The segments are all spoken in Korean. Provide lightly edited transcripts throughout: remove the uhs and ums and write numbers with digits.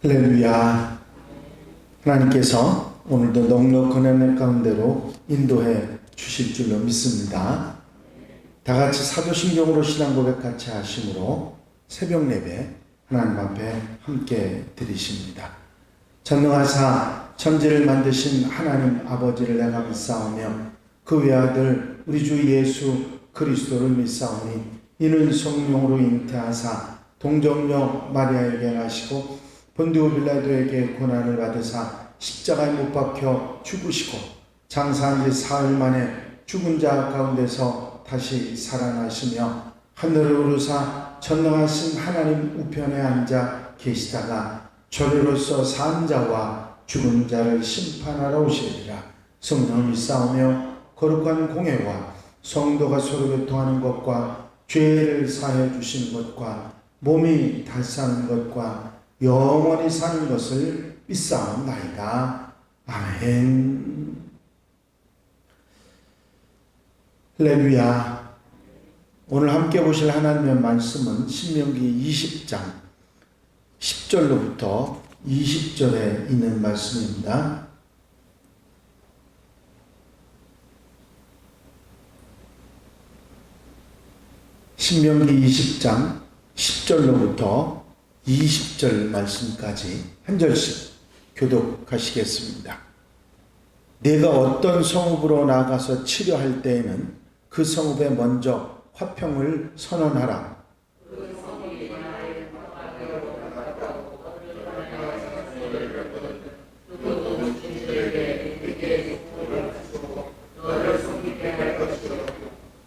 할렐루야. 하나님께서 오늘도 넉넉한 은혜 가운데로 인도해 주실 줄로 믿습니다. 다 같이 사도신경으로 신앙 고백 같이 하심으로 새벽 예배 하나님 앞에 함께 드리십니다. 전능하사 천지를 만드신 하나님 아버지를 내가 믿사오며 그 외아들 우리 주 예수 그리스도를 믿사오니 이는 성령으로 잉태하사 동정녀 마리아에게 나시고 본디오 빌라도에게 고난을 받으사 십자가에 못 박혀 죽으시고 장사한 지 사흘 만에 죽은 자 가운데서 다시 살아나시며 하늘을 오르사 전능하신 하나님 우편에 앉아 계시다가 저리로서 산 자와 죽은 자를 심판하러 오시리라. 성령을 믿사오며 거룩한 공회와 성도가 서로 교통하는 것과 죄를 사해 주시는 것과 몸이 달사하는 것과 영원히 사는 것을 믿사옵나이다. 아멘. 할렐루야. 오늘 함께 보실 하나님의 말씀은 신명기 20장 10절로부터 20절에 있는 말씀입니다. 신명기 20장 10절로부터 20절 말씀까지 한 절씩 교독하시겠습니다. 내가 어떤 성읍으로 나가서 치료할 때에는 그 성읍에 먼저 화평을 선언하라.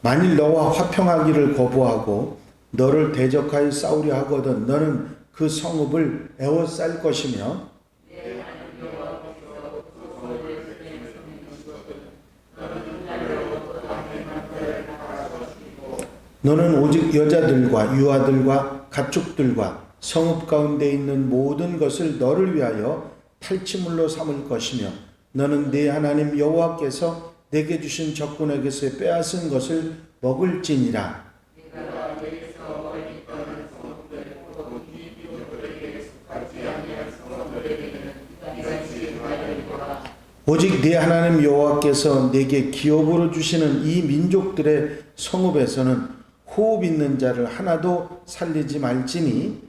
만일 너와 화평하기를 거부하고 너를 대적하여 싸우려 하거든 너는 그 성읍을 에워쌀 것이며 너는 오직 여자들과 유아들과 가축들과 성읍 가운데 있는 모든 것을 너를 위하여 탈취물로 삼을 것이며 너는 네 하나님 여호와께서 내게 주신 적군에게서 빼앗은 것을 먹을지니라. 오직 네 하나님 여호와께서 내게 기업으로 주시는 이 민족들의 성읍에서는 호흡 있는 자를 하나도 살리지 말지니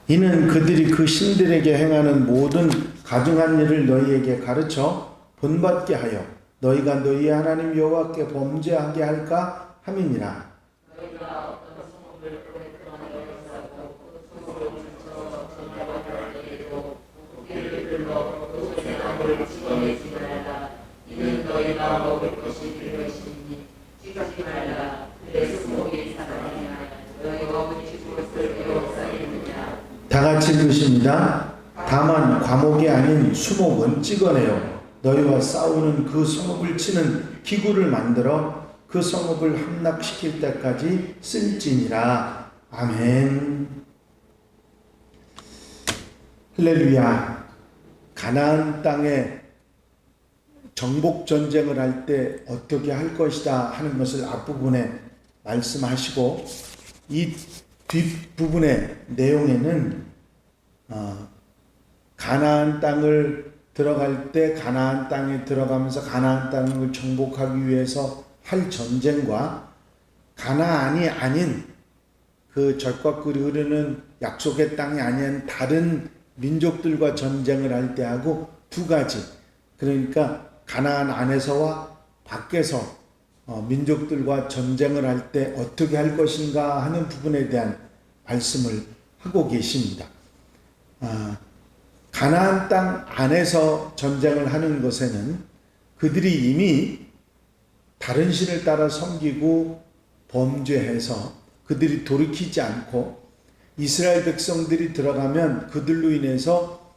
이는 그들이 그 신들에게 행하는 모든 가증한 일을 너희에게 가르쳐 본받게 하여 너희가 너희 하나님 여호와께 범죄하게 할까 함이니라. 다 같이 읽으십니다. 다만 과목이 아닌 수목은 찍어내요. 너희와 싸우는 그 성읍을 치는 기구를 만들어 그 성읍을 함락시킬 때까지 쓸지니라. 아멘. 할렐루야. 가나안 땅에 정복 전쟁을 할 때 어떻게 할 것이다 하는 것을 앞부분에 말씀하시고 이 뒷부분의 내용에는 가나안 땅을 들어갈 때 가나안 땅에 들어가면서 가나안 땅을 정복하기 위해서 할 전쟁과 가나안이 아닌 그 젖과 꿀이 흐르는 약속의 땅이 아닌 다른 민족들과 전쟁을 할 때 하고 두 가지, 그러니까 가나안 안에서와 밖에서 민족들과 전쟁을 할 때 어떻게 할 것인가 하는 부분에 대한 말씀을 하고 계십니다. 가나안 땅 안에서 전쟁을 하는 것에는 그들이 이미 다른 신을 따라 섬기고 범죄해서 그들이 돌이키지 않고 이스라엘 백성들이 들어가면 그들로 인해서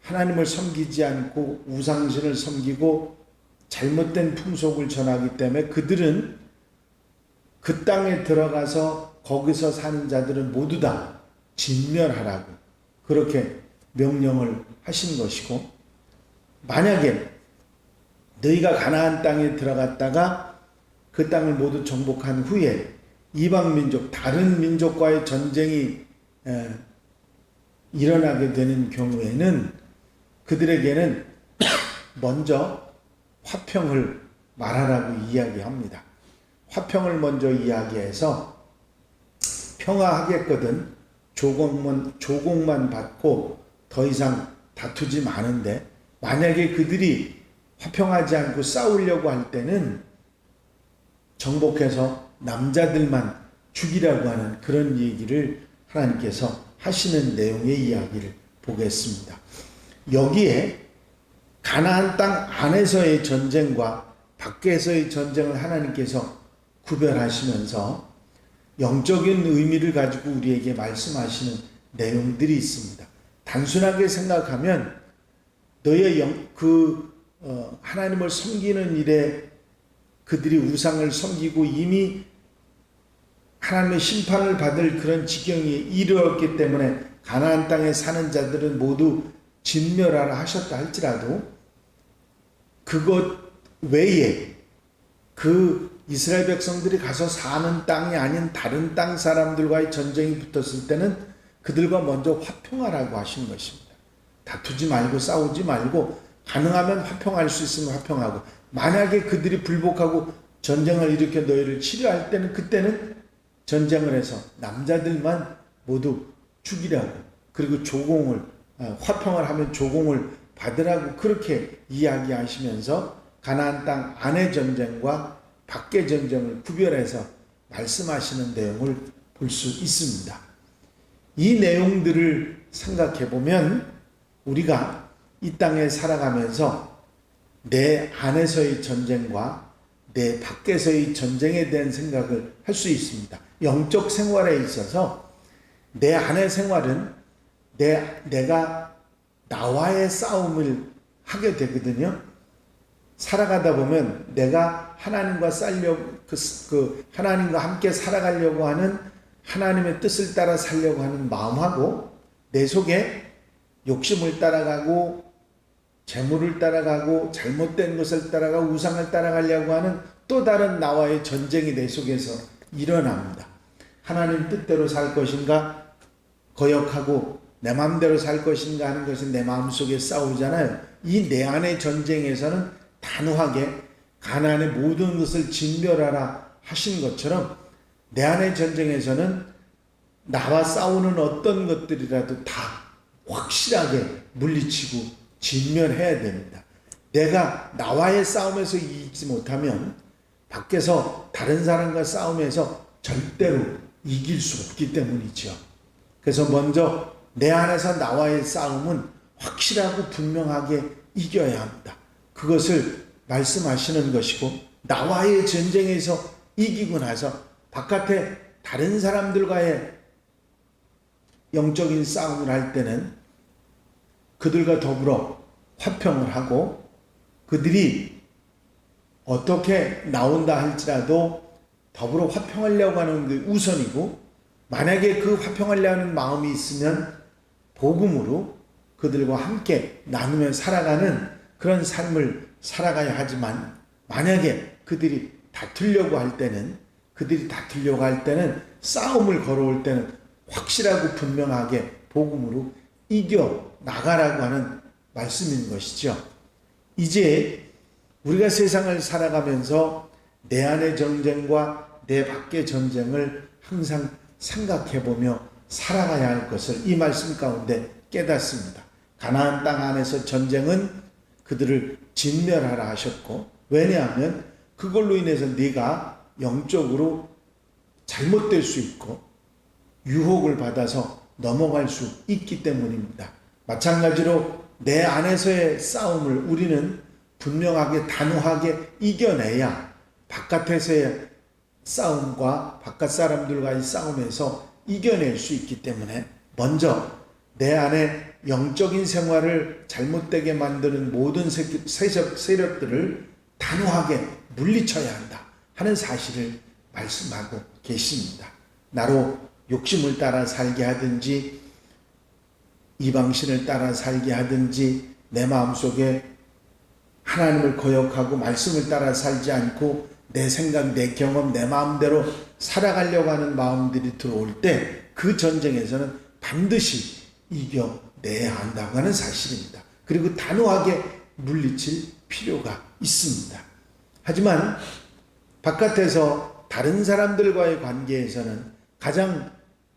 하나님을 섬기지 않고 우상신을 섬기고 잘못된 풍속을 전하기 때문에 그들은 그 땅에 들어가서 거기서 사는 자들은 모두 다 진멸하라고 그렇게 명령을 하신 것이고, 만약에 너희가 가나안 땅에 들어갔다가 그 땅을 모두 정복한 후에 이방 민족, 다른 민족과의 전쟁이 일어나게 되는 경우에는 그들에게는 먼저 화평을 말하라고 이야기합니다. 화평을 먼저 이야기해서 평화하겠거든 조공만 받고 더 이상 다투지 마는데, 만약에 그들이 화평하지 않고 싸우려고 할 때는 정복해서 남자들만 죽이라고 하는 그런 얘기를 하나님께서 하시는 내용의 이야기를 보겠습니다. 여기에 가나안 땅 안에서의 전쟁과 밖에서의 전쟁을 하나님께서 구별하시면서 영적인 의미를 가지고 우리에게 말씀하시는 내용들이 있습니다. 단순하게 생각하면 너의 하나님을 섬기는 일에 그들이 우상을 섬기고 이미 하나님의 심판을 받을 그런 지경에 이르렀기 때문에 가나안 땅에 사는 자들은 모두 진멸하라 하셨다 할지라도, 그것 외에 그 이스라엘 백성들이 가서 사는 땅이 아닌 다른 땅 사람들과의 전쟁이 붙었을 때는 그들과 먼저 화평하라고 하신 것입니다. 다투지 말고 싸우지 말고 가능하면 화평할 수 있으면 화평하고, 만약에 그들이 불복하고 전쟁을 일으켜 너희를 치료할 때는 그때는 전쟁을 해서 남자들만 모두 죽이라고, 그리고 조공을 화평을 하면 조공을 받으라고 그렇게 이야기하시면서 가나안 땅 안의 전쟁과 밖의 전쟁을 구별해서 말씀하시는 내용을 볼 수 있습니다. 이 내용들을 생각해 보면 우리가 이 땅에 살아가면서 내 안에서의 전쟁과 내 밖에서의 전쟁에 대한 생각을 할 수 있습니다. 영적 생활에 있어서 내 안의 생활은 내가 나와의 싸움을 하게 되거든요. 살아가다 보면 내가 하나님과 하나님과 함께 살아가려고 하는 하나님의 뜻을 따라 살려고 하는 마음하고, 내 속에 욕심을 따라가고 재물을 따라가고 잘못된 것을 따라가고 우상을 따라가려고 하는 또 다른 나와의 전쟁이 내 속에서 일어납니다. 하나님 뜻대로 살 것인가, 거역하고 내 마음대로 살 것인가 하는 것이 내 마음속에 싸우잖아요. 이 내 안의 전쟁에서는 단호하게 가나안의 모든 것을 진멸하라 하신 것처럼 내 안의 전쟁에서는 나와 싸우는 어떤 것들이라도 다 확실하게 물리치고 진멸해야 됩니다. 내가 나와의 싸움에서 이기지 못하면 밖에서 다른 사람과 싸움에서 절대로 이길 수 없기 때문이죠. 그래서 먼저 내 안에서 나와의 싸움은 확실하고 분명하게 이겨야 합니다. 그것을 말씀하시는 것이고, 나와의 전쟁에서 이기고 나서 바깥에 다른 사람들과의 영적인 싸움을 할 때는 그들과 더불어 화평을 하고, 그들이 어떻게 나온다 할지라도 더불어 화평하려고 하는 게 우선이고, 만약에 그 화평하려고 하는 마음이 있으면 복음으로 그들과 함께 나누며 살아가는 그런 삶을 살아가야 하지만, 만약에 그들이 다투려고 할 때는 싸움을 걸어올 때는 확실하고 분명하게 복음으로 이겨 나가라고 하는 말씀인 것이죠. 이제 우리가 세상을 살아가면서 내 안의 전쟁과 내 밖의 전쟁을 항상 생각해보며 살아가야 할 것을 이 말씀 가운데 깨닫습니다. 가나안 땅 안에서 전쟁은 그들을 진멸하라 하셨고, 왜냐하면 그걸로 인해서 네가 영적으로 잘못될 수 있고 유혹을 받아서 넘어갈 수 있기 때문입니다. 마찬가지로 내 안에서의 싸움을 우리는 분명하게 단호하게 이겨내야 바깥에서의 싸움과 바깥 사람들과의 싸움에서 이겨낼 수 있기 때문에, 먼저 내 안에 영적인 생활을 잘못되게 만드는 모든 세력들을 단호하게 물리쳐야 한다 하는 사실을 말씀하고 계십니다. 나로 욕심을 따라 살게 하든지 이방신을 따라 살게 하든지 내 마음속에 하나님을 거역하고 말씀을 따라 살지 않고 내 생각, 내 경험, 내 마음대로 살아가려고 하는 마음들이 들어올 때 그 전쟁에서는 반드시 이겨내야 한다고 하는 사실입니다. 그리고 단호하게 물리칠 필요가 있습니다. 하지만 바깥에서 다른 사람들과의 관계에서는 가장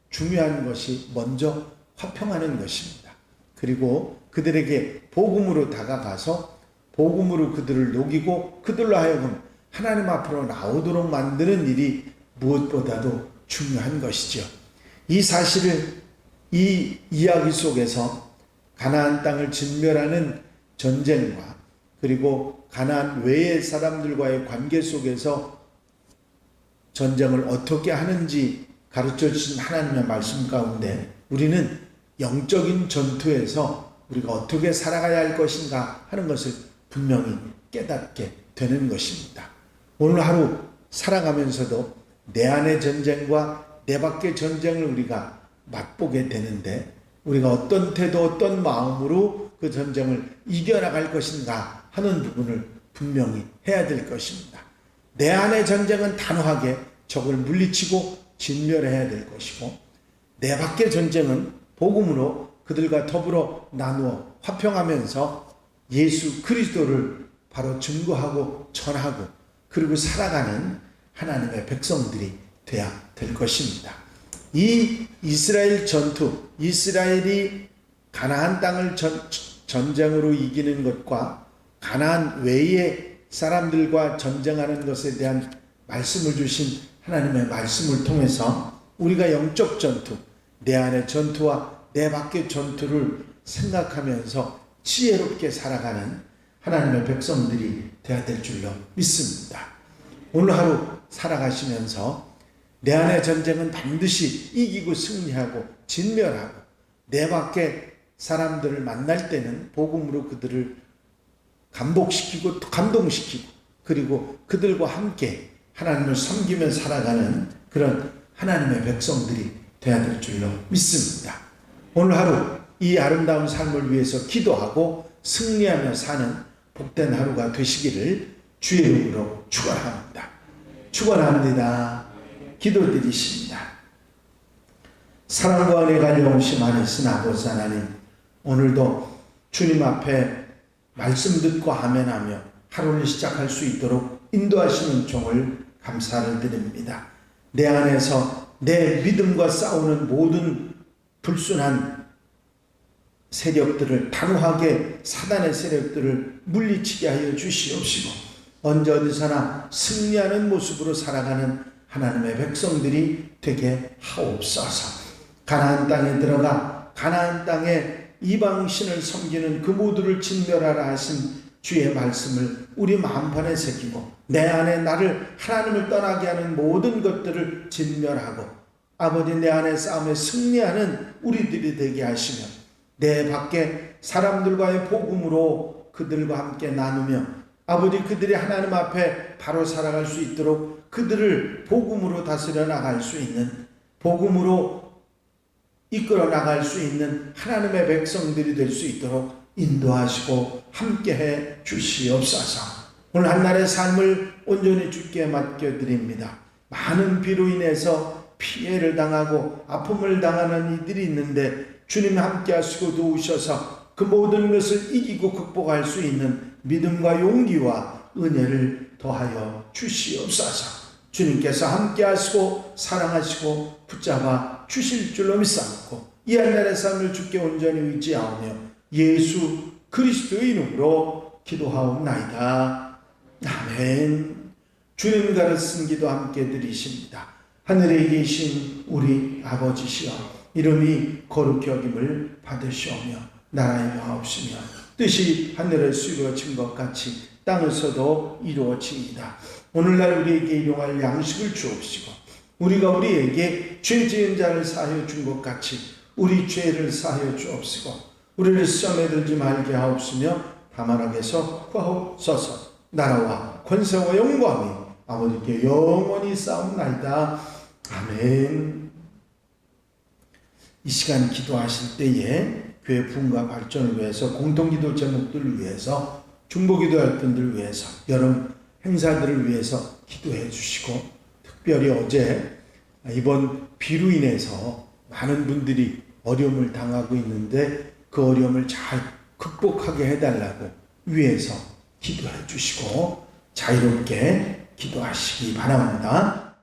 중요한 것이 먼저 화평하는 것입니다. 그리고 그들에게 복음으로 다가가서 복음으로 그들을 녹이고 그들로 하여금 하나님 앞으로 나오도록 만드는 일이 무엇보다도 중요한 것이죠. 이 사실을 이 이야기 속에서 가나안 땅을 진멸하는 전쟁과 그리고 가나안 외의 사람들과의 관계 속에서 전쟁을 어떻게 하는지 가르쳐 주신 하나님의 말씀 가운데 우리는 영적인 전투에서 우리가 어떻게 살아가야 할 것인가 하는 것을 분명히 깨닫게 되는 것입니다. 오늘 하루 살아가면서도 내 안의 전쟁과 내 밖의 전쟁을 우리가 맛보게 되는데 우리가 어떤 태도, 어떤 마음으로 그 전쟁을 이겨나갈 것인가 하는 부분을 분명히 해야 될 것입니다. 내 안의 전쟁은 단호하게 적을 물리치고 진멸해야 될 것이고 내 밖의 전쟁은 복음으로 그들과 더불어 나누어 화평하면서 예수 그리스도를 바로 증거하고 전하고 그리고 살아가는 하나님의 백성들이 되어야 될 것입니다. 이 이스라엘 전투, 이스라엘이 가나안 땅을 전쟁으로 이기는 것과 가나안 외의 사람들과 전쟁하는 것에 대한 말씀을 주신 하나님의 말씀을 통해서 우리가 영적 전투, 내 안의 전투와 내 밖의 전투를 생각하면서 지혜롭게 살아가는 하나님의 백성들이 되어야 될 줄로 믿습니다. 오늘 하루 살아가시면서 내 안의 전쟁은 반드시 이기고 승리하고 진멸하고 내 밖의 사람들을 만날 때는 복음으로 그들을 감복시키고 감동시키고 그리고 그들과 함께 하나님을 섬기며 살아가는 그런 하나님의 백성들이 되어야 될 줄로 믿습니다. 오늘 하루 이 아름다운 삶을 위해서 기도하고 승리하며 사는 복된 하루가 되시기를 주의 이름으로 축원합니다. 축원합니다. 기도드리십니다. 사랑과 은혜가 영원히 많으신 아버지 하나님, 오늘도 주님 앞에 말씀 듣고 아멘하며 하루를 시작할 수 있도록 인도하시는 종을 감사를 드립니다. 내 안에서 내 믿음과 싸우는 모든 불순한 세력들을 단호하게 사단의 세력들을 물리치게 하여 주시옵시고 언제 어디서나 승리하는 모습으로 살아가는 하나님의 백성들이 되게 하옵소서. 가나안 땅에 들어가 가나안 땅에 이방신을 섬기는 그 모두를 진멸하라 하신 주의 말씀을 우리 마음판에 새기고 내 안에 나를 하나님을 떠나게 하는 모든 것들을 진멸하고 아버지 내 안에 싸움에 승리하는 우리들이 되게 하시며 내 밖에 사람들과의 복음으로 그들과 함께 나누며 아버지 그들이 하나님 앞에 바로 살아갈 수 있도록 그들을 복음으로 다스려 나갈 수 있는 복음으로 이끌어 나갈 수 있는 하나님의 백성들이 될 수 있도록 인도하시고 함께해 주시옵소서. 오늘 한날의 삶을 온전히 주께 맡겨드립니다. 많은 비로 인해서 피해를 당하고 아픔을 당하는 이들이 있는데 주님 함께 하시고 도우셔서 그 모든 것을 이기고 극복할 수 있는 믿음과 용기와 은혜를 더하여 주시옵소서. 주님께서 함께 하시고 사랑하시고 붙잡아 주실 줄로 믿사옵고 이 한날의 삶을 주께 온전히 의지하오며 예수 그리스도의 이름으로 기도하옵나이다. 아멘. 주님 가르친 기도 함께 드리십니다. 하늘에 계신 우리 아버지시여 이름이 거룩히 여김을 받으시오며 나라의 마옵시며 뜻이 하늘에서 이루어진 것 같이 땅에서도 이루어지이다. 오늘날 우리에게 일용할 양식을 주옵시고 우리가 우리에게 죄 지은 자를 사하여 준 것 같이 우리 죄를 사하여 주옵시고 우리를 시험에 들지 말게 하옵시며 다만 악에서 구하옵소서. 나라와 권세와 영광이 아버지께 영원히 싸움나이다. 아멘. 이 시간 기도하실 때에 교회 부흥과 발전을 위해서 공동기도 제목들을 위해서 중보기도할 분들 위해서, 여름 행사들을 위해서 기도해 주시고, 특별히 어제 이번 비로 인해서 많은 분들이 어려움을 당하고 있는데 그 어려움을 잘 극복하게 해달라고 위해서 기도해 주시고 자유롭게 기도하시기 바랍니다.